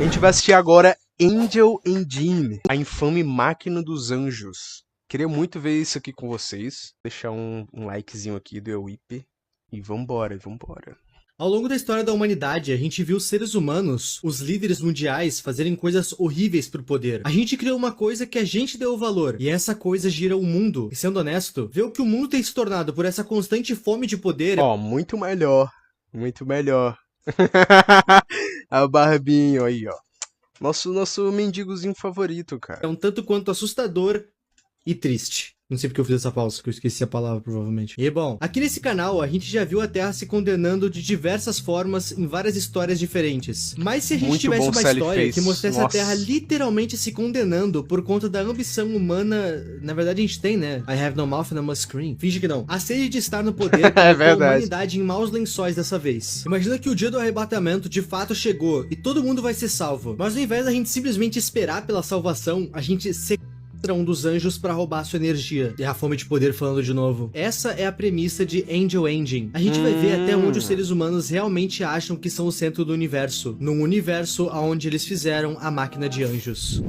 A gente vai assistir agora Angel Engine, a infame máquina dos anjos. Queria muito ver isso aqui com vocês. Deixar um likezinho aqui do Euip. E vambora, vambora. Ao longo da história da humanidade, a gente viu seres humanos, os líderes mundiais, fazerem coisas horríveis pro poder. A gente criou uma coisa que a gente deu valor, e essa coisa gira o mundo. E sendo honesto, ver o que o mundo tem se tornado por essa constante fome de poder... Ó, muito melhor. Muito melhor. A Barbinho aí, ó. Nosso mendigozinho favorito, cara. É um tanto quanto assustador e triste. Não sei porque eu fiz essa pausa, que eu esqueci a palavra, provavelmente. E bom, aqui nesse canal a gente já viu a Terra se condenando de diversas formas em várias histórias diferentes. Mas se a gente Muito tivesse bom uma Sally história Face. que mostrasse Nossa. a Terra literalmente se condenando por conta da ambição humana... Na verdade a gente tem, né? I have no mouth and I must scream. Finge que não. A sede de estar no poder colocou a verdade. humanidade em maus lençóis dessa vez. Imagina que o dia do arrebatamento de fato chegou e todo mundo vai ser salvo. Mas ao invés da gente simplesmente esperar pela salvação, a gente um dos anjos para roubar sua energia. E a fome de poder falando de novo. Essa é a premissa de Angel Engine. A gente vai ver até onde os seres humanos realmente acham que são o centro do universo. Num universo onde eles fizeram a máquina de anjos.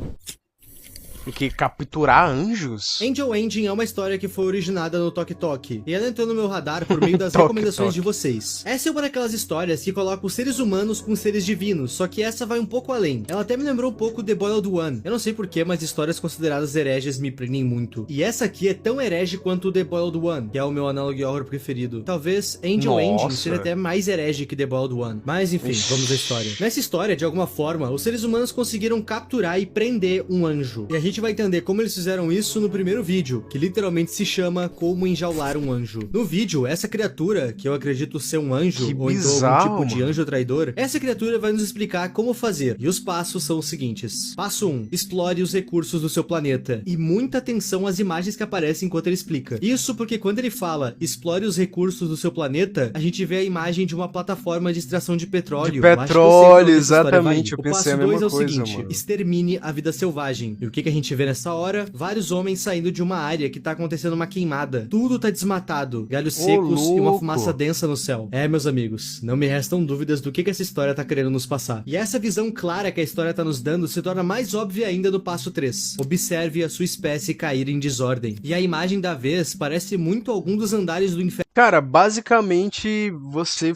E que capturar anjos? Angel Engine é uma história que foi originada no Tok Tok, e ela entrou no meu radar por meio das Tok recomendações Tok. de vocês. Essa é uma daquelas histórias que coloca os seres humanos com seres divinos, só que essa vai um pouco além. Ela até me lembrou um pouco The Boiled One. Eu não sei porquê, mas histórias consideradas hereges me prendem muito. E essa aqui é tão herege quanto The Boiled One, que é o meu análogo de horror preferido. Talvez Angel Engine seja até mais herege que The Boiled One. Mas enfim, vamos à história. Nessa história, de alguma forma, os seres humanos conseguiram capturar e prender um anjo. E a gente vai entender como eles fizeram isso no primeiro vídeo, que literalmente se chama Como Enjaular um Anjo. No vídeo, essa criatura, que eu acredito ser um anjo, Que ou bizarro, então algum tipo de mano. anjo traidor, essa criatura vai nos explicar como fazer. E os passos são os seguintes. Passo 1. Explore os recursos do seu planeta. E muita atenção às imagens que aparecem enquanto ele explica. Isso porque quando ele fala explore os recursos do seu planeta, a gente vê a imagem de uma plataforma de extração de petróleo. De Eu acho que eu sei petróleo, pra onde essa história vai exatamente. ir. Eu O pensei a passo 2 mesma é o coisa, seguinte. mano. Extermine a vida selvagem. E o que a gente vê nessa hora? Vários homens saindo de uma área que tá acontecendo uma queimada. Tudo tá desmatado, galhos secos e uma louco. fumaça densa no céu. É, meus amigos, não me restam dúvidas do que essa história tá querendo nos passar. E essa visão clara que a história tá nos dando se torna mais óbvia ainda no passo 3. Observe a sua espécie cair em desordem. E a imagem da vez parece muito algum dos andares do inferno. Cara, basicamente você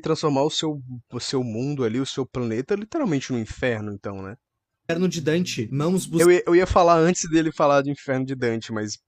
transformar o seu mundo ali, o seu planeta, literalmente no inferno, então, né? De Dante, mãos Eu ia falar antes dele falar do inferno de Dante, mas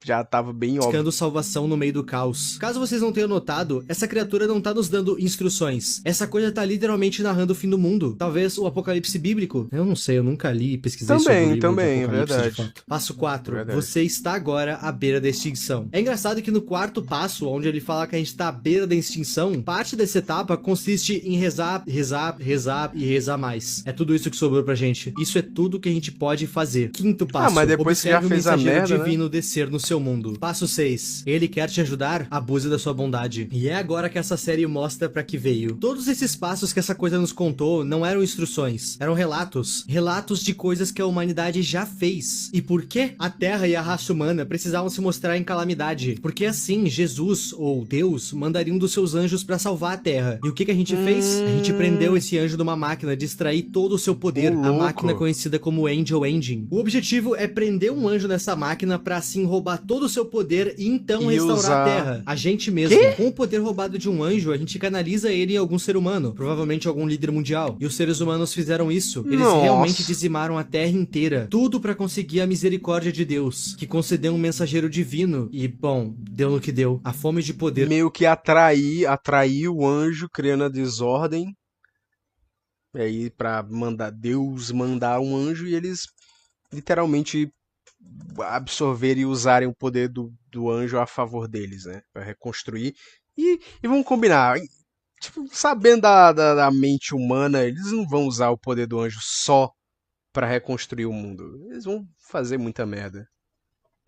já tava bem óbvio. buscando salvação no meio do caos. Caso vocês não tenham notado, essa criatura não tá nos dando instruções. Essa coisa tá literalmente narrando o fim do mundo. Talvez o apocalipse bíblico? Eu não sei, eu nunca li e pesquisei sobre o livro Também, de é apocalipse, de verdade. fato. Passo 4. Verdade. Você está agora à beira da extinção. É engraçado que no quarto passo, onde ele fala que a gente tá à beira da extinção, parte dessa etapa consiste em rezar e rezar mais. É tudo isso que sobrou pra gente. Isso é tudo que a gente pode fazer. Quinto passo. mas depois que já observe o fez a mensageiro merda, né? divino descer no seu mundo. Passo 6. Ele quer te ajudar? Abuse da sua bondade. E é agora que essa série mostra pra que veio. Todos esses passos que essa coisa nos contou não eram instruções, eram relatos. Relatos de coisas que a humanidade já fez. E por que a Terra e a raça humana precisavam se mostrar em calamidade? Porque assim, Jesus, ou Deus, mandaria um dos seus anjos pra salvar a Terra. E o que a gente fez? A gente prendeu esse anjo numa máquina de extrair todo o seu poder, a louco. máquina conhecida como Angel Engine. O objetivo é prender um anjo nessa máquina pra assim roubar todo o seu poder e então E restaurar usar- a Terra. A gente mesmo. Quê? Com o poder roubado de um anjo, a gente canaliza ele em algum ser humano, provavelmente algum líder mundial. E os seres humanos fizeram isso. Eles Nossa. realmente dizimaram a Terra inteira. Tudo pra conseguir a misericórdia de Deus, que concedeu um mensageiro divino. E, bom, deu no que deu. A fome de poder. Meio que atrair o anjo, criando a desordem. E aí, pra Deus mandar um anjo e eles literalmente absorverem e usarem o poder do anjo a favor deles, né? Pra reconstruir. E vamos combinar. Tipo, sabendo da mente humana, eles não vão usar o poder do anjo só pra reconstruir o mundo. Eles vão fazer muita merda.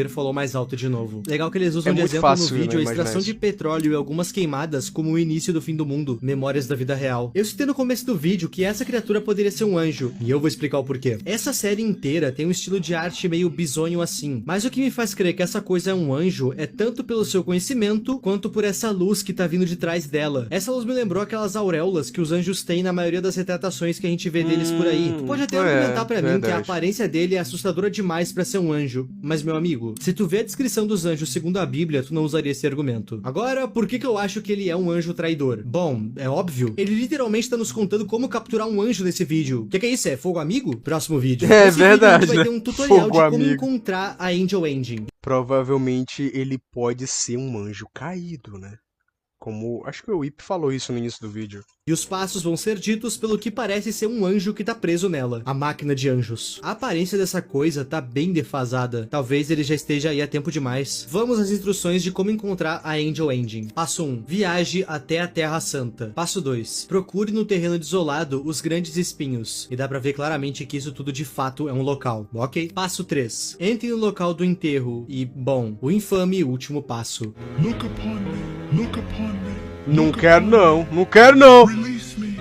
falou mais alto de novo. Legal que eles usam É de muito exemplo no fácil, vídeo né, a extração imaginar de isso. petróleo e algumas queimadas como o início do fim do mundo, memórias da vida real. Eu citei no começo do vídeo que essa criatura poderia ser um anjo, e eu vou explicar o porquê. Essa série inteira tem um estilo de arte meio bizonho assim, mas o que me faz crer que essa coisa é um anjo é tanto pelo seu conhecimento, quanto por essa luz que tá vindo de trás dela. Essa luz me lembrou aquelas auréolas que os anjos têm na maioria das retratações que a gente vê deles por aí. Tu pode até argumentar pra mim que a Verdade. aparência dele é assustadora demais pra ser um anjo, mas meu amigo, se tu vê a descrição dos anjos segundo a Bíblia, tu não usaria esse argumento. Agora, por que eu acho que ele é um anjo traidor? Bom, é óbvio, ele literalmente tá nos contando como capturar um anjo nesse vídeo. O que é isso? É fogo amigo? Próximo vídeo. É Nesse verdade, vídeo a gente vai né? ter um tutorial Fogo de como amigo. encontrar a Angel Engine. Provavelmente ele pode ser um anjo caído, né? Como acho que o Ip falou isso no início do vídeo. E os passos vão ser ditos pelo que parece ser um anjo que tá preso nela, a máquina de anjos. A aparência dessa coisa tá bem defasada, talvez ele já esteja aí há tempo demais. Vamos às instruções de como encontrar a Angel Engine. Passo 1. Viaje até a Terra Santa. Passo 2. Procure no terreno desolado os grandes espinhos. E dá pra ver claramente que isso tudo de fato é um local, ok? Passo 3. Entre no local do enterro e, bom, o infame último passo. Look upon me, look upon me. Não quero não, não quero não. Release me.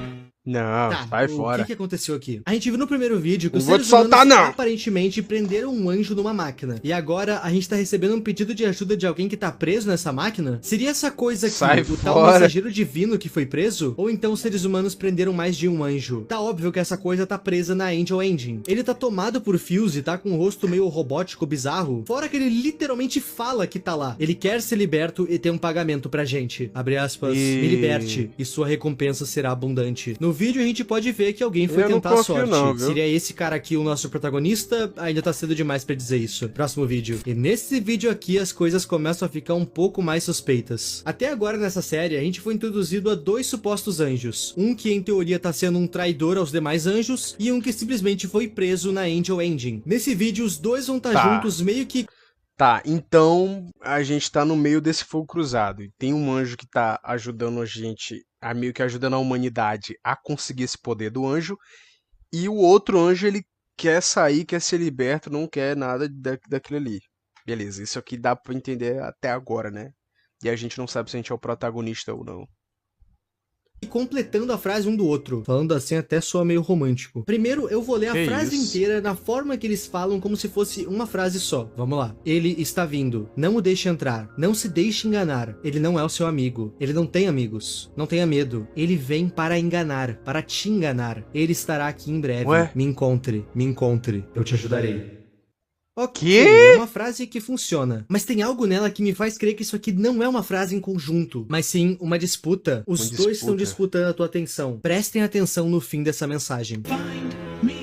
Não, Tá, sai o fora. que aconteceu aqui? A gente viu no primeiro vídeo que Não os vou seres te soltar, humanos não. aparentemente prenderam um anjo numa máquina. E agora a gente tá recebendo um pedido de ajuda de alguém que tá preso nessa máquina? Seria essa coisa aqui Sai o tal fora. mensageiro divino que foi preso? Ou então os seres humanos prenderam mais de um anjo? Tá óbvio que essa coisa tá presa na Angel Engine. Ele tá tomado por fios e tá com um rosto meio robótico bizarro. Fora que ele literalmente fala que tá lá. Ele quer ser liberto e tem um pagamento pra gente. Abre aspas, me liberte e sua recompensa será abundante. No vídeo a gente pode ver que alguém foi Eu não tentar a confio sorte. não, viu? Seria esse cara aqui o nosso protagonista? Ainda tá cedo demais pra dizer isso. Próximo vídeo. E nesse vídeo aqui as coisas começam a ficar um pouco mais suspeitas. Até agora nessa série a gente foi introduzido a dois supostos anjos. Um que em teoria tá sendo um traidor aos demais anjos e um que simplesmente foi preso na Angel Engine. Nesse vídeo os dois vão estar Tá. juntos meio que Tá, então a gente tá no meio desse fogo cruzado. E tem um anjo que tá ajudando a gente, meio que ajudando a humanidade a conseguir esse poder do anjo. E o outro anjo, ele quer sair, quer ser liberto, não quer nada daquilo ali. Beleza, isso aqui dá pra entender até agora, né? E a gente não sabe se a gente é o protagonista ou não. completando a frase um do outro. Falando assim até soa meio romântico. Primeiro eu vou ler a Que frase isso? inteira na forma que eles falam, como se fosse uma frase só. Vamos lá. Ele está vindo. Não o deixe entrar. Não se deixe enganar. Ele não é o seu amigo. Ele não tem amigos. Não tenha medo. Ele vem para enganar. Para te enganar. Ele estará aqui em breve. Ué? Me encontre. Me encontre. Eu te ajudarei. Ok, Quê? é uma frase que funciona, mas tem algo nela que me faz crer que isso aqui não é uma frase em conjunto, mas sim uma disputa. Os Uma dois estão disputa. disputando a tua atenção. Prestem atenção no fim dessa mensagem. Find me,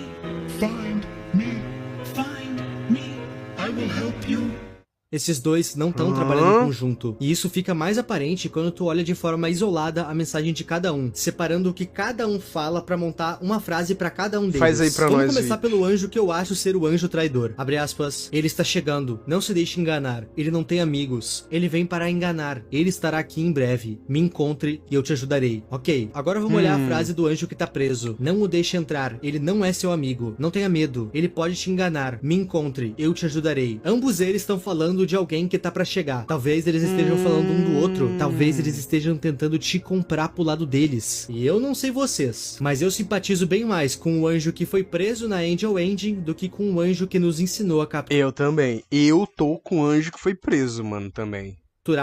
find me, find me. I will help you. Esses dois não estão trabalhando em conjunto, e isso fica mais aparente quando tu olha de forma isolada a mensagem de cada um, separando o que cada um fala pra montar uma frase pra cada um deles. Faz aí pra Vamos nós, começar Vitor. pelo anjo que eu acho ser o anjo traidor. Abre aspas. Ele está chegando. Não se deixe enganar. Ele não tem amigos. Ele vem para enganar. Ele estará aqui em breve. Me encontre e eu te ajudarei. Ok, agora vamos olhar a frase do anjo que tá preso. Não o deixe entrar. Ele não é seu amigo. Não tenha medo. Ele pode te enganar. Me encontre. Eu te ajudarei. Ambos eles estão falando de alguém que tá pra chegar. Talvez eles estejam falando um do outro. Talvez eles estejam tentando te comprar pro lado deles. E eu não sei vocês, mas eu simpatizo bem mais com o anjo que foi preso na Angel Engine do que com o anjo que nos ensinou a capturar Eu também. Eu tô com o anjo que foi preso, mano, também.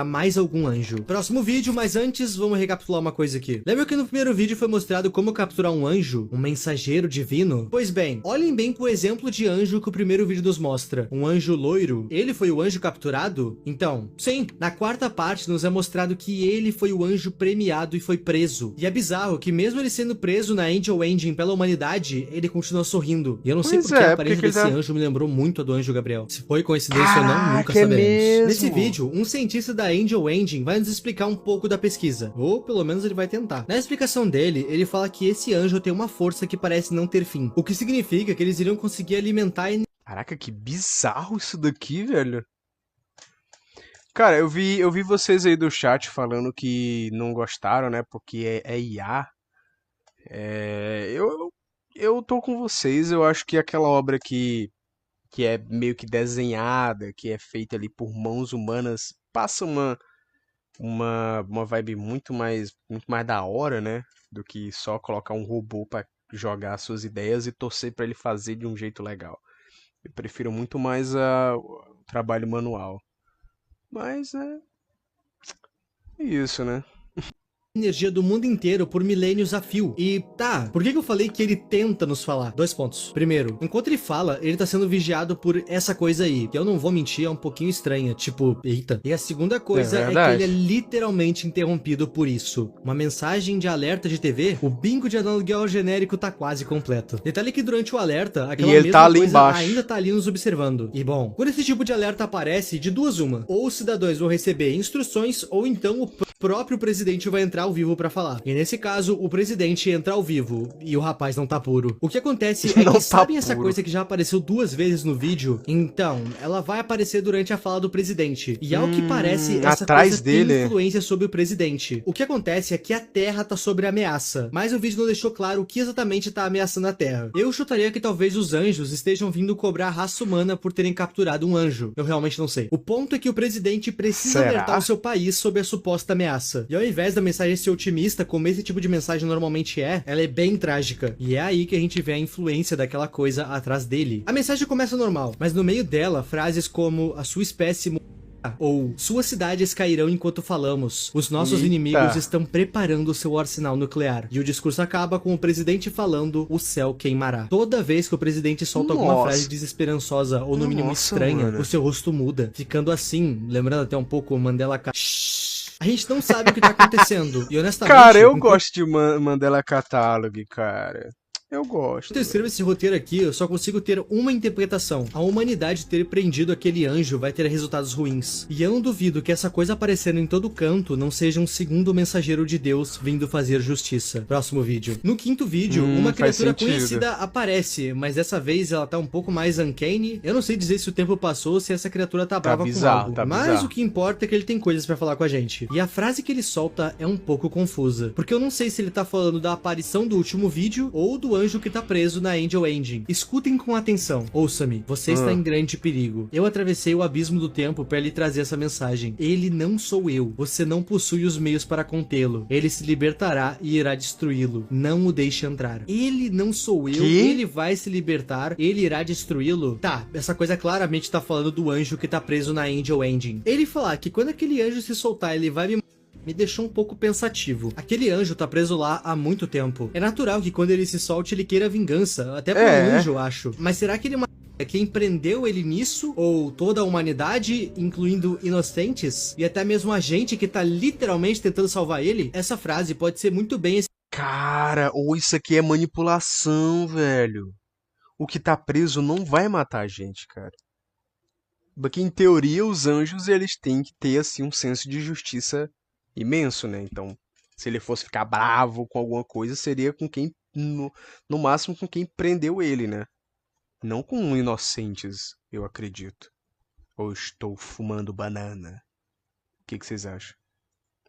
mais algum anjo. Próximo vídeo, mas antes vamos recapitular uma coisa aqui. Lembra que no primeiro vídeo foi mostrado como capturar um anjo? Um mensageiro divino? Pois bem, olhem bem pro exemplo de anjo que o primeiro vídeo nos mostra. Um anjo loiro? Ele foi o anjo capturado? Então, sim. Na quarta parte nos é mostrado que ele foi o anjo premiado e foi preso. E é bizarro que mesmo ele sendo preso na Angel Engine pela humanidade, ele continua sorrindo. E eu não sei Pois porque é, a aparência porque ele desse tá- anjo me lembrou muito a do anjo Gabriel. Se foi coincidência ou não, nunca Caraca, é saberemos. mesmo? Nesse vídeo, um cientista da Angel Engine vai nos explicar um pouco da pesquisa, ou pelo menos ele vai tentar. Na explicação dele, ele fala que esse anjo tem uma força que parece não ter fim, o que significa que eles iriam conseguir alimentar a Caraca, que bizarro isso daqui, velho. Cara, eu vi vocês aí do chat falando que não gostaram, né? Porque é IA. Eu tô com vocês. Eu acho que aquela obra que que é meio que desenhada, que é feita ali por mãos humanas, passa uma vibe muito mais da hora, né? Do que só colocar um robô pra jogar suas ideias e torcer pra ele fazer de um jeito legal. Eu prefiro muito mais o trabalho manual. Mas é isso, né? Energia do mundo inteiro por milênios a fio. E tá, por que eu falei que ele tenta nos falar? 2 pontos. Primeiro, enquanto ele fala, ele tá sendo vigiado por essa coisa aí, que eu não vou mentir, é um pouquinho estranha, tipo, eita. E a segunda coisa é que ele é literalmente interrompido por isso. Uma mensagem de alerta de TV, o bingo de aluguel genérico tá quase completo. Detalhe que durante o alerta, aquela ele mesma tá ali coisa embaixo. ainda tá ali nos observando. E bom, quando esse tipo de alerta aparece, de duas uma, ou os cidadãos vão receber instruções, ou então o próprio presidente vai entrar ao vivo pra falar. E nesse caso, o presidente entra ao vivo e o rapaz não tá puro. O que acontece é Não que tá sabem essa puro. coisa que já apareceu 2 vezes no vídeo? Então, ela vai aparecer durante a fala do presidente. E ao que parece, essa atrás coisa dele. tem influência sobre o presidente. O que acontece é que a Terra tá sob ameaça, mas o vídeo não deixou claro o que exatamente tá ameaçando a Terra. Eu chutaria que talvez os anjos estejam vindo cobrar a raça humana por terem capturado um anjo. Eu realmente não sei. O ponto é que o presidente precisa Será? alertar o seu país sobre a suposta ameaça. E ao invés da mensagem ser otimista, como esse tipo de mensagem normalmente é, ela é bem trágica. E é aí que a gente vê a influência daquela coisa atrás dele. A mensagem começa normal, mas no meio dela, frases como a sua espécie ou suas cidades cairão enquanto falamos. Os nossos Eita. inimigos estão preparando o seu arsenal nuclear. E o discurso acaba com o presidente falando: o céu queimará. Toda vez que o presidente solta alguma Nossa. frase desesperançosa ou no mínimo Nossa, estranha, mano. o seu rosto muda, ficando assim, lembrando até um pouco o Mandela a gente não sabe o que tá acontecendo. E honestamente, Cara, eu enquanto gosto de Mandela Catalog, cara. Eu gosto. eu escrevo esse roteiro aqui, eu só consigo ter uma interpretação. A humanidade ter prendido aquele anjo vai ter resultados ruins. E eu não duvido que essa coisa aparecendo em todo canto não seja um segundo mensageiro de Deus vindo fazer justiça. Próximo vídeo. No quinto vídeo, uma faz criatura sentido. conhecida aparece, mas dessa vez ela tá um pouco mais uncanny. Eu não sei dizer se o tempo passou ou se essa criatura tá brava bizarro, com algo. tá Mas bizarro. o que importa é que ele tem coisas pra falar com a gente. E a frase que ele solta é um pouco confusa. Porque eu não sei se ele tá falando da aparição do último vídeo ou do anjo que tá preso na Angel Engine. Escutem com atenção. Ouça-me, você está em grande perigo. Eu atravessei o abismo do tempo para lhe trazer essa mensagem. Ele não sou eu. Você não possui os meios para contê-lo. Ele se libertará e irá destruí-lo. Não o deixe entrar. Ele não sou eu. Que? Ele vai se libertar. Ele irá destruí-lo. Tá, essa coisa claramente tá falando do anjo que tá preso na Angel Engine. Ele falar que quando aquele anjo se soltar, ele vai me deixou um pouco pensativo. Aquele anjo tá preso lá há muito tempo. É natural que quando ele se solte, ele queira vingança. Até por um anjo, eu acho. Mas será que ele é quem prendeu ele nisso? Ou toda a humanidade, incluindo inocentes? E até mesmo a gente que tá literalmente tentando salvar ele? Essa frase pode ser muito bem Cara, ou isso aqui é manipulação, velho. O que tá preso não vai matar a gente, cara. Porque em teoria os anjos eles têm que ter assim um senso de justiça imenso, né? Então, se ele fosse ficar bravo com alguma coisa, seria com quem no máximo com quem prendeu ele, né? Não com inocentes, eu acredito. Ou estou fumando banana. O que vocês acham?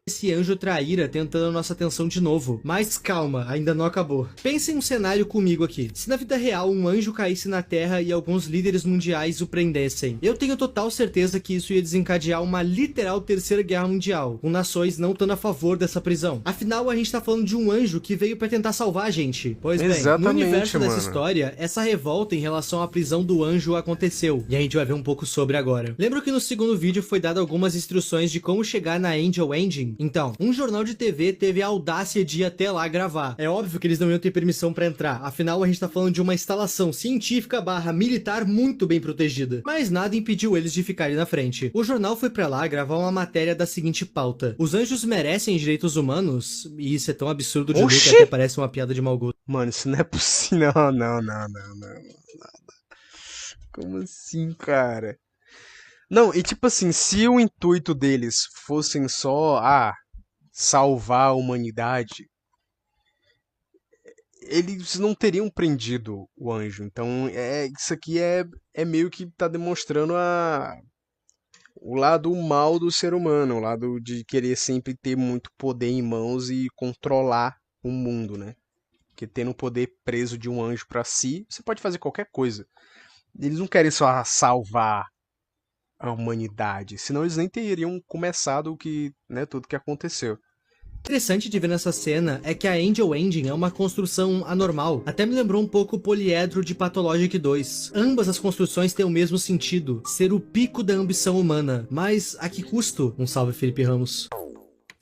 esse anjo traíra tentando a nossa atenção de novo. Mas calma, ainda não acabou. Pense em um cenário comigo aqui. Se na vida real um anjo caísse na Terra e alguns líderes mundiais o prendessem, eu tenho total certeza que isso ia desencadear uma literal terceira guerra mundial, com nações não estando a favor dessa prisão. Afinal, a gente tá falando de um anjo que veio pra tentar salvar a gente. Pois bem, no universo dessa história, essa revolta em relação à prisão do anjo aconteceu, e a gente vai ver um pouco sobre agora. Lembra que no segundo vídeo foi dado algumas instruções de como chegar na Angel Engine? Então, um jornal de TV teve a audácia de ir até lá gravar. É óbvio que eles não iam ter permissão pra entrar, afinal a gente tá falando de uma instalação científica / militar muito bem protegida. Mas nada impediu eles de ficarem na frente. O jornal foi pra lá gravar uma matéria da seguinte pauta: os anjos merecem direitos humanos? E isso é tão absurdo de ver que até parece uma piada de mau gosto. Mano, isso não é possível. Não. Como assim, cara? Não, e tipo assim, se o intuito deles fossem só, salvar a humanidade, eles não teriam prendido o anjo. Então, isso aqui é meio que tá demonstrando o lado mal do ser humano, o lado de querer sempre ter muito poder em mãos e controlar o mundo, né? Porque tendo o poder preso de um anjo pra si, você pode fazer qualquer coisa. Eles não querem só salvar a humanidade, senão eles nem teriam começado o que, né, tudo que aconteceu. Interessante de ver nessa cena é que a Angel Engine é uma construção anormal. Até me lembrou um pouco o poliedro de Pathologic 2. Ambas as construções têm o mesmo sentido, ser o pico da ambição humana. Mas a que custo? Um salve, Felipe Ramos.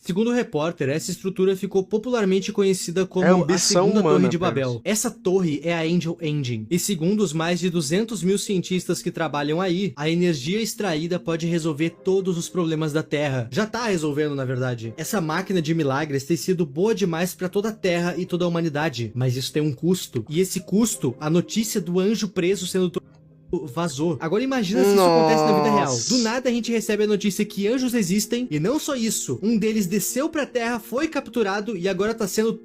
Segundo o repórter, essa estrutura ficou popularmente conhecida como É a ambição Segunda humana Torre de apenas. Babel. Essa torre é a Angel Engine, e segundo os mais de 200 mil cientistas que trabalham aí, a energia extraída pode resolver todos os problemas da Terra. Já tá resolvendo, na verdade. Essa máquina de milagres tem sido boa demais para toda a Terra e toda a humanidade, mas isso tem um custo. E esse custo, a notícia do anjo preso sendo vazou. Agora imagina se isso acontece na vida real. Do nada a gente recebe a notícia que anjos existem, e não só isso, um deles desceu pra Terra, foi capturado e agora tá sendo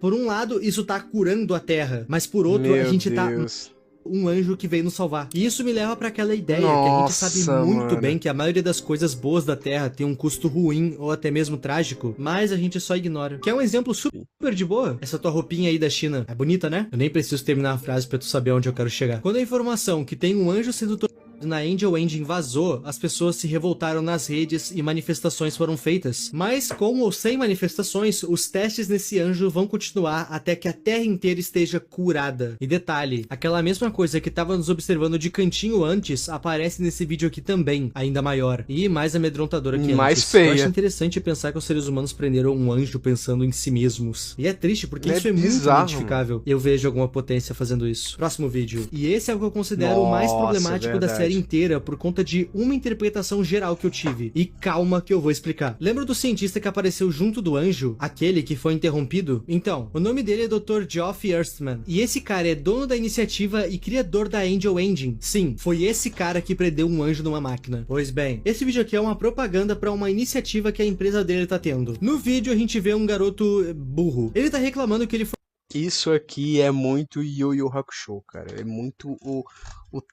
por um lado, isso tá curando a Terra, mas por outro, a Meu gente tá Deus. um anjo que veio nos salvar. E isso me leva pra aquela ideia que a gente sabe Nossa, muito mano. bem que a maioria das coisas boas da Terra tem um custo ruim ou até mesmo trágico, mas a gente só ignora. Que é um exemplo super de boa. Essa tua roupinha aí da China é bonita, né? Eu nem preciso terminar a frase pra tu saber onde eu quero chegar. Quando a informação que tem um anjo sendo na Angel Engine vazou, as pessoas se revoltaram nas redes e manifestações foram feitas. Mas, com ou sem manifestações, os testes nesse anjo vão continuar até que a Terra inteira esteja curada. E detalhe, aquela mesma coisa que estava nos observando de cantinho antes, aparece nesse vídeo aqui também, ainda maior. E mais amedrontadora que Mais antes. feia. Eu acho interessante pensar que os seres humanos prenderam um anjo pensando em si mesmos. E é triste, porque É isso é muito bizarro, identificável. Eu vejo alguma potência fazendo isso. Próximo vídeo. E esse é o que eu considero o mais Nossa, problemático da verdade. série inteira por conta de uma interpretação geral que eu tive. E calma que eu vou explicar. Lembra do cientista que apareceu junto do anjo? Aquele que foi interrompido? Então, o nome dele é Dr. Geoff Earthman. E esse cara é dono da iniciativa e criador da Angel Engine. Sim, foi esse cara que prendeu um anjo numa máquina. Pois bem, esse vídeo aqui é uma propaganda para uma iniciativa que a empresa dele tá tendo. No vídeo a gente vê um garoto burro. Ele tá reclamando que ele foi Isso aqui é muito Yu Yu Hakusho, cara. É muito o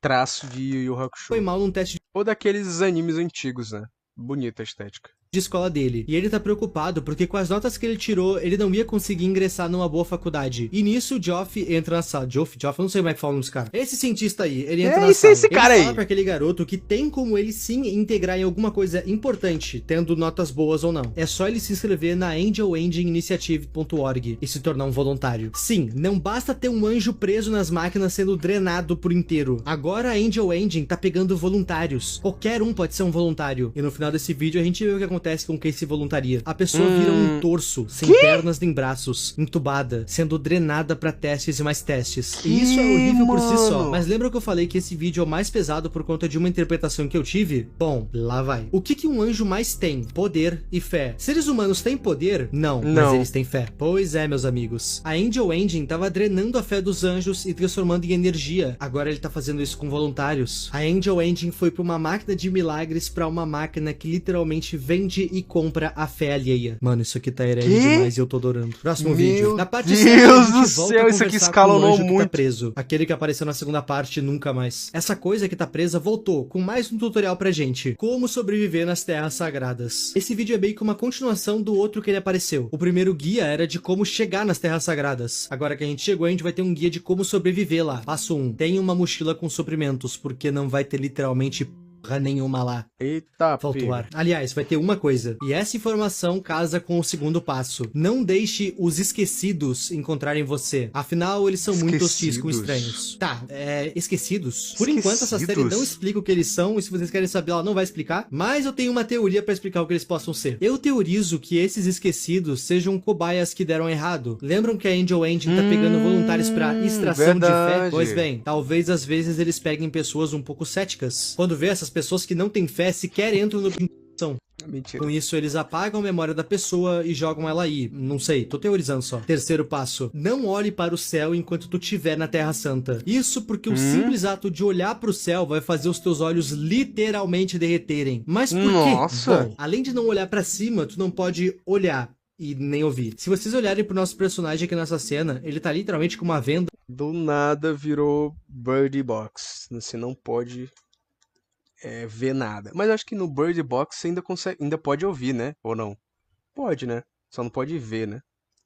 traço de Yu Yu Hakusho. mal num teste Ou daqueles animes antigos, né? Bonita a estética. de escola dele. E ele tá preocupado porque com as notas que ele tirou, ele não ia conseguir ingressar numa boa faculdade. E nisso o Geoff entra na sala. Geoff, eu não sei como é que fala nos caras. Esse cientista aí, ele entra na sala. Esse cara ele fala aí. pra aquele garoto que tem como ele sim integrar em alguma coisa importante, tendo notas boas ou não. É só ele se inscrever na angelengineinitiative.org e se tornar um voluntário. Sim, não basta ter um anjo preso nas máquinas sendo drenado por inteiro. Agora a Angel Engine tá pegando voluntários. Qualquer um pode ser um voluntário. E no final desse vídeo a gente vê o que acontece com quem se voluntaria. A pessoa vira um torso, sem pernas nem braços, entubada, sendo drenada pra testes e mais testes. E isso é horrível por si só. Mas lembra que eu falei que esse vídeo é o mais pesado por conta de uma interpretação que eu tive? Bom, lá vai. O que um anjo mais tem? Poder e fé. Seres humanos têm poder? Não, mas Não. eles têm fé. Pois é, meus amigos. A Angel Engine tava drenando a fé dos anjos e transformando em energia. Agora ele tá fazendo isso com voluntários. A Angel Engine foi pra uma máquina de milagres pra uma máquina que literalmente vende e compra a fé alheia. Mano, isso aqui tá herege demais e eu tô adorando. Próximo vídeo. Na parte 7, a Deus gente do volta céu, a isso aqui conversar escalonou com o anjo que tá muito. preso. Aquele que apareceu na segunda parte nunca mais. Essa coisa que tá presa voltou com mais um tutorial pra gente. Como sobreviver nas terras sagradas. Esse vídeo é meio que uma continuação do outro que ele apareceu. O primeiro guia era de como chegar nas terras sagradas. Agora que a gente chegou, a gente vai ter um guia de como sobreviver lá. Passo 1. Tenha uma mochila com suprimentos, porque não vai ter literalmente porra nenhuma lá. Eita, Faltou pega. ar. Aliás, vai ter uma coisa. E essa informação casa com o segundo passo. Não deixe os esquecidos encontrarem você. Afinal, eles são muito hostis com estranhos. Tá, esquecidos? Por enquanto, essa série não explica o que eles são. E se vocês querem saber, ela não vai explicar. Mas eu tenho uma teoria pra explicar o que eles possam ser. Eu teorizo que esses esquecidos sejam cobaias que deram errado. Lembram que a Angel Engine tá pegando voluntários pra extração de fé? verdade. Pois bem, talvez às vezes eles peguem pessoas um pouco céticas. Quando vê essas pessoas que não têm fé sequer entram no Mentira. com isso, eles apagam a memória da pessoa e jogam ela aí. Não sei, tô teorizando só. Terceiro passo. Não olhe para o céu enquanto tu estiver na Terra Santa. Isso porque o simples ato de olhar pro céu vai fazer os teus olhos literalmente derreterem. Mas por Nossa. quê? Bom, além de não olhar pra cima, tu não pode olhar e nem ouvir. Se vocês olharem pro nosso personagem aqui nessa cena, ele tá literalmente com uma venda Do nada virou Bird Box. Você não pode ver nada. Mas eu acho que no Bird Box você ainda consegue, ainda pode ouvir, né? Ou não? Pode, né? Só não pode ver, né?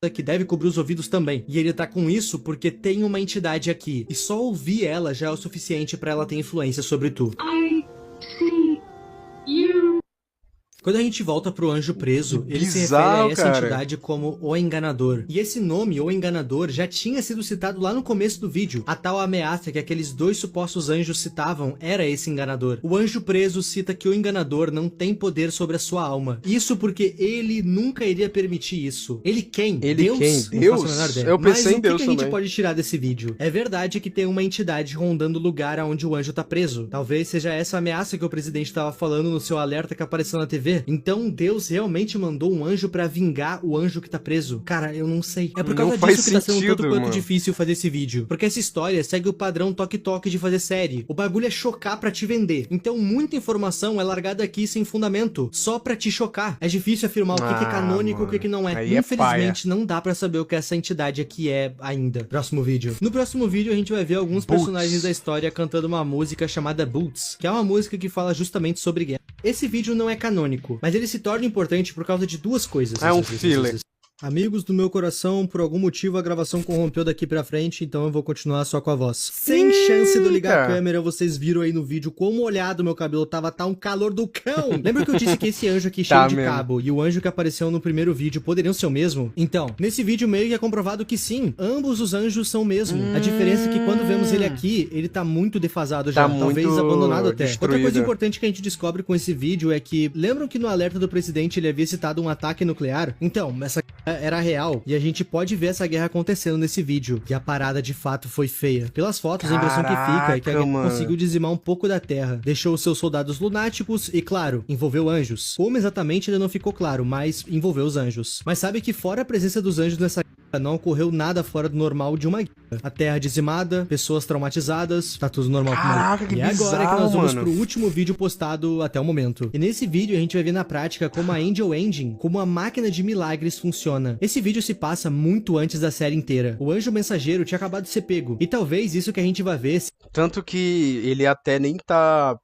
que deve cobrir os ouvidos também. E ele tá com isso porque tem uma entidade aqui. E só ouvir ela já é o suficiente pra ela ter influência sobre tu. I see you. Quando a gente volta pro anjo preso, ele se refere Bizarro, a essa cara. entidade como o enganador. E esse nome, o enganador, já tinha sido citado lá no começo do vídeo. A tal ameaça que aqueles dois supostos anjos citavam era esse enganador. O anjo preso cita que o enganador não tem poder sobre a sua alma. Isso porque ele nunca iria permitir isso. Ele quem? Ele Deus? quem? Não faço a menor Deus? ideia. Eu pensei Mas em o que Deus que a gente também. pode tirar desse vídeo? É verdade que tem uma entidade rondando o lugar onde o anjo tá preso. Talvez seja essa ameaça que o presidente estava falando no seu alerta que apareceu na TV. Então Deus realmente mandou um anjo pra vingar o anjo que tá preso? Cara, eu não sei. É por Não causa faz disso que tá sendo sentido, tanto quanto mano. difícil fazer esse vídeo. Porque essa história segue o padrão toque-toque de fazer série. O bagulho é chocar pra te vender. Então muita informação é largada aqui sem fundamento, só pra te chocar. É difícil afirmar o que é Ah, canônico e o que não é. aí é Infelizmente, não dá pra saber o que essa entidade aqui é ainda. Próximo vídeo. No próximo vídeo a gente vai ver alguns Boots. personagens da história cantando uma música chamada Boots, que é uma música que fala justamente sobre guerra. Esse vídeo não é canônico, mas ele se torna importante por causa de duas coisas. É um filler. Amigos do meu coração, por algum motivo a gravação corrompeu daqui pra frente, então eu vou continuar só com a voz. Sem chance de eu ligar a Eita. câmera, vocês viram aí no vídeo como molhado meu cabelo tava, tá um calor do cão. Lembra que eu disse que esse anjo aqui cheio Tá de mesmo. cabo e o anjo que apareceu no primeiro vídeo poderiam ser o mesmo? Então, nesse vídeo meio que é comprovado que sim, ambos os anjos são o mesmo. A diferença é que quando vemos ele aqui, ele tá muito defasado já, Tá talvez muito abandonado até. Outra coisa destruído. importante que a gente descobre com esse vídeo é que, lembram que no alerta do presidente ele havia citado um ataque nuclear? Então, essa era real, e a gente pode ver essa guerra acontecendo nesse vídeo, e a parada de fato foi feia. Pelas fotos, a impressão que fica é que a Caraca, guerra mano. conseguiu dizimar um pouco da Terra, deixou os seus soldados lunáticos e, claro, envolveu anjos. Como exatamente ainda não ficou claro, mas envolveu os anjos. Mas sabe que fora a presença dos anjos nessa guerra, não ocorreu nada fora do normal de uma guerra. A Terra dizimada, pessoas traumatizadas, tá tudo normal com uma Caraca, que E é agora que bizarro, nós vamos mano. pro último vídeo postado até o momento. E nesse vídeo a gente vai ver na prática como a Angel Engine, como a máquina de milagres funciona. Esse vídeo se passa muito antes da série inteira. O anjo mensageiro tinha acabado de ser pego. E talvez isso que a gente vai ver Tanto que ele até nem tá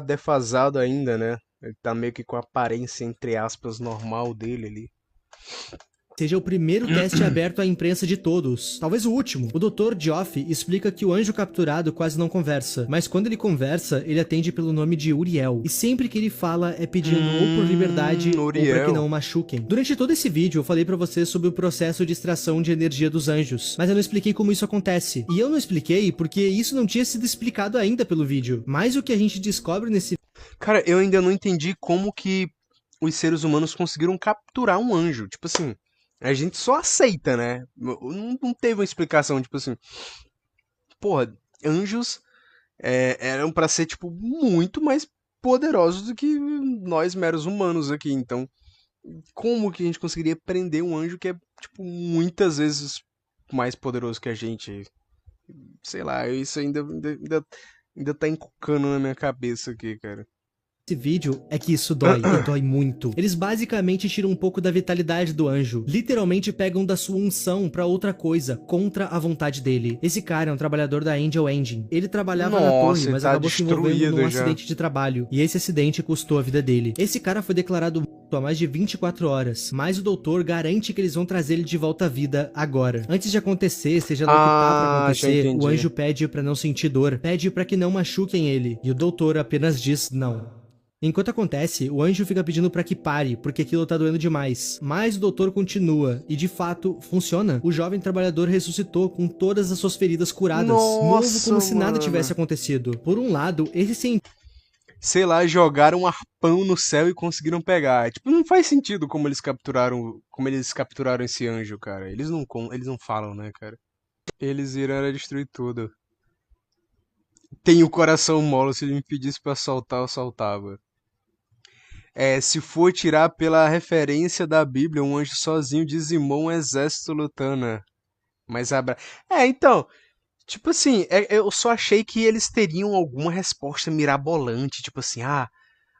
defasado ainda, né? Ele tá meio que com a aparência, entre aspas, normal dele ali. seja o primeiro teste aberto à imprensa de todos, talvez o último. O Dr. Geoff explica que o anjo capturado quase não conversa, mas quando ele conversa, ele atende pelo nome de Uriel. E sempre que ele fala é pedindo ou por liberdade ou para Uriel. que não o machuquem. Durante todo esse vídeo eu falei pra vocês sobre o processo de extração de energia dos anjos, mas eu não expliquei como isso acontece. E eu não expliquei porque isso não tinha sido explicado ainda pelo vídeo. Mas o que a gente descobre nesse Cara, eu ainda não entendi como que os seres humanos conseguiram capturar um anjo. Tipo assim, a gente só aceita, né? Não teve uma explicação, tipo assim. Porra, anjos eram pra ser, tipo, muito mais poderosos do que nós meros humanos aqui. Então, como que a gente conseguiria prender um anjo que é, tipo, muitas vezes mais poderoso que a gente? Sei lá, isso ainda tá encucando na minha cabeça aqui, cara. vídeo é que isso dói, e dói muito. Eles basicamente tiram um pouco da vitalidade do anjo. Literalmente pegam da sua unção pra outra coisa, contra a vontade dele. Esse cara é um trabalhador da Angel Engine. Ele trabalhava na Nossa, torre, ele mas tá acabou se envolvendo destruído num já. acidente de trabalho. E esse acidente custou a vida dele. Esse cara foi declarado morto há mais de 24 horas, mas o doutor garante que eles vão trazer ele de volta à vida agora. Antes de acontecer, seja lá o que tá pra Já acontecer, entendi. o anjo pede pra não sentir dor, pede pra que não machuquem ele. E o doutor apenas diz não. Enquanto acontece, o anjo fica pedindo pra que pare, porque aquilo tá doendo demais. Mas o doutor continua, e de fato, funciona. O jovem trabalhador ressuscitou com todas as suas feridas curadas. Novo Nossa, como se nada mano. tivesse acontecido. Por um lado, esse cientista Sei lá, jogaram um arpão no céu e conseguiram pegar. Tipo, não faz sentido como eles capturaram esse anjo, cara. Eles não falam, né, cara? Eles iriam destruir tudo. Tem o coração mole, se ele me pedisse pra soltar, eu soltava. Se for tirar pela referência da Bíblia, um anjo sozinho dizimou um exército lutando. Mas então, tipo assim, eu só achei que eles teriam alguma resposta mirabolante, tipo assim,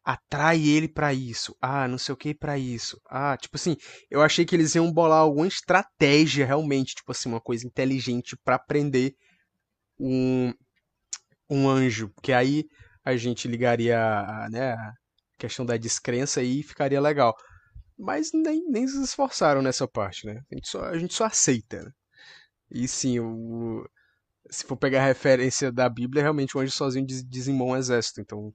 atrai ele pra isso, não sei o que pra isso, tipo assim, eu achei que eles iam bolar alguma estratégia realmente, tipo assim, uma coisa inteligente pra prender um anjo, porque aí a gente ligaria né, a questão da descrença e ficaria legal. Mas nem se esforçaram nessa parte, né? A gente só aceita, né? E sim, se for pegar a referência da Bíblia, realmente o anjo sozinho dizimou um exército. Então, o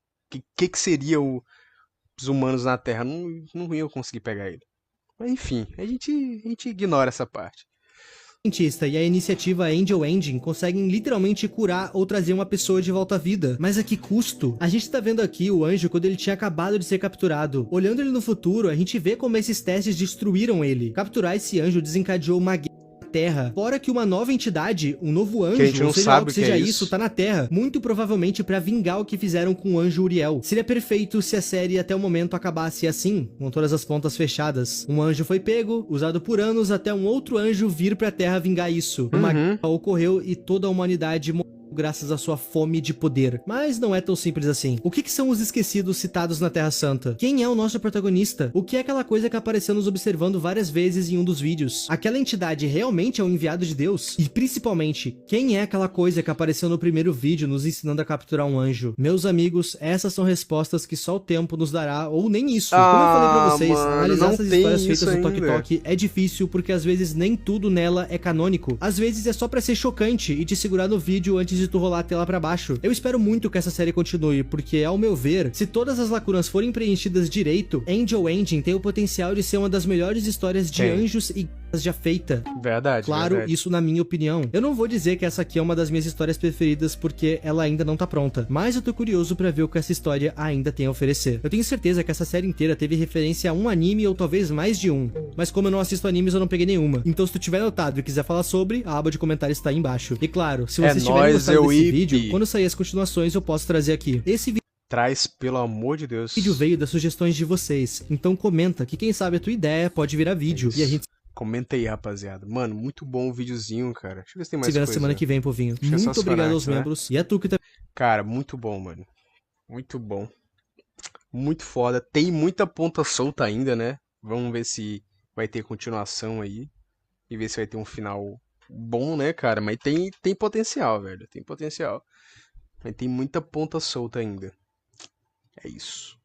que seria os humanos na Terra? Não iam conseguir pegar ele. Mas enfim, a gente ignora essa parte. Cientista e a iniciativa Angel Engine conseguem literalmente curar ou trazer uma pessoa de volta à vida. Mas a que custo? A gente tá vendo aqui o anjo quando ele tinha acabado de ser capturado. Olhando ele no futuro, a gente vê como esses testes destruíram ele. Capturar esse anjo desencadeou uma guerra na Terra. Fora que uma nova entidade, um novo anjo, Que a gente não ou seja lá o sabe que o que seja é isso, isso. tá na Terra. Muito provavelmente pra vingar o que fizeram com o anjo Uriel. Seria perfeito se a série até o momento acabasse assim, com todas as pontas fechadas. Um anjo foi pego, usado por anos, até um outro anjo vir pra Terra vingar isso. Uma guerra ocorreu e toda a humanidade morreu graças à sua fome de poder. Mas não é tão simples assim. O que são os esquecidos citados na Terra Santa? Quem é o nosso protagonista? O que é aquela coisa que apareceu nos observando várias vezes em um dos vídeos? Aquela entidade realmente é um enviado de Deus? E principalmente, quem é aquela coisa que apareceu no primeiro vídeo nos ensinando a capturar um anjo? Meus amigos, essas são respostas que só o tempo nos dará, ou nem isso. Como eu falei pra vocês, Mano, analisar não essas tem histórias isso feitas no Tok ainda. Tok é difícil porque às vezes nem tudo nela é canônico. Às vezes é só pra ser chocante e te segurar no vídeo antes de tu rolar a tela pra baixo. Eu espero muito que essa série continue, porque ao meu ver, se todas as lacunas forem preenchidas direito, Angel Engine tem o potencial de ser uma das melhores histórias de Tem. anjos e guerras já feita. Verdade, Claro, verdade. isso na minha opinião. Eu não vou dizer que essa aqui é uma das minhas histórias preferidas porque ela ainda não tá pronta, mas eu tô curioso pra ver o que essa história ainda tem a oferecer. Eu tenho certeza que essa série inteira teve referência a um anime ou talvez mais de um, mas como eu não assisto animes eu não peguei nenhuma. Então se tu tiver notado e quiser falar sobre, a aba de comentários tá aí embaixo. E claro, se vocês tiverem nóis, gostado desse Euip. vídeo, quando sair as continuações eu posso trazer aqui. Esse Traz, pelo amor de Deus. vídeo veio das sugestões de vocês, então comenta que quem sabe a tua ideia pode virar vídeo Isso. e a gente Comenta aí, rapaziada. Mano, muito bom o videozinho, cara. Deixa eu ver se tem mais se vê na coisa. semana que vem, povinho. Acho que é só Muito as obrigado aos fanarts, né? membros e a tu que tá Cara, muito bom, mano. Muito bom. Muito foda. Tem muita ponta solta ainda, né? Vamos ver se vai ter continuação aí. E ver se vai ter um final bom, né, cara? Mas tem potencial, velho. Tem potencial. Mas tem muita ponta solta ainda. É isso.